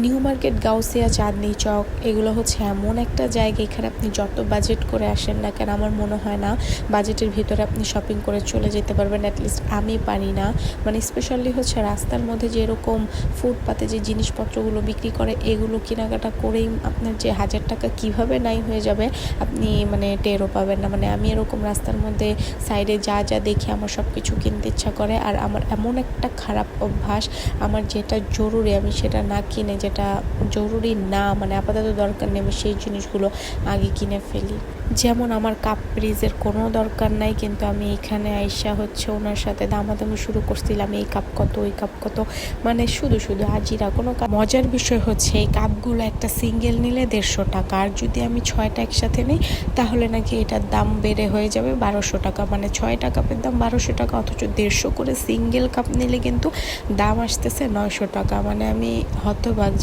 New market, Gausia, চাঁদনী চক এগুলো হচ্ছে এমন একটা জায়গা, এখানে আপনি যত বাজেট করে আসেন না কেন আমার মনে হয় না বাজেটের ভিতরে আপনি শপিং করে চলে যেতে পারবেন। অ্যাটলিস্ট আমি পারি না। মানে স্পেশালি হচ্ছে রাস্তার মধ্যে যেরকম ফুটপাতে যে জিনিসপত্রগুলো বিক্রি করে এগুলো কেনাকাটা করেই আপনার যে 1000 টাকা কীভাবে নাই হয়ে যাবে আপনি মানে টেরও পাবেন না। মানে আমি এরকম রাস্তার মধ্যে সাইডে যা যা দেখি আমার সব কিছু কিনতে ইচ্ছা করে। আর আমার এমন একটা খারাপ অভ্যাস, আমার যেটা জরুরি আমি সেটা না কিনে যেটা জরুরি না মানে আপাতত দরকার নেই আমি সেই জিনিসগুলো আগে কিনে ফেলি। যেমন আমার কাপ ফ্রিজের কোনো দরকার নাই, কিন্তু আমি এখানে আইসা হচ্ছে ওনার সাথে দামাদামি শুরু করছিলাম, এই কাপ কত ওই কাপ কত, মানে শুধু শুধু আজিরা কোনো মজার বিষয় হচ্ছে এই কাপগুলো একটা সিঙ্গেল নিলে 150 টাকা, আর যদি আমি 6টা একসাথে নিই তাহলে নাকি এটার দাম বেড়ে হয়ে যাবে 1200 টাকা। মানে 6টা কাপের দাম 1200 টাকা, অথচ 150 করে সিঙ্গেল কাপ নিলে কিন্তু দাম আসতেছে 900 টাকা। মানে আমি হতভাগা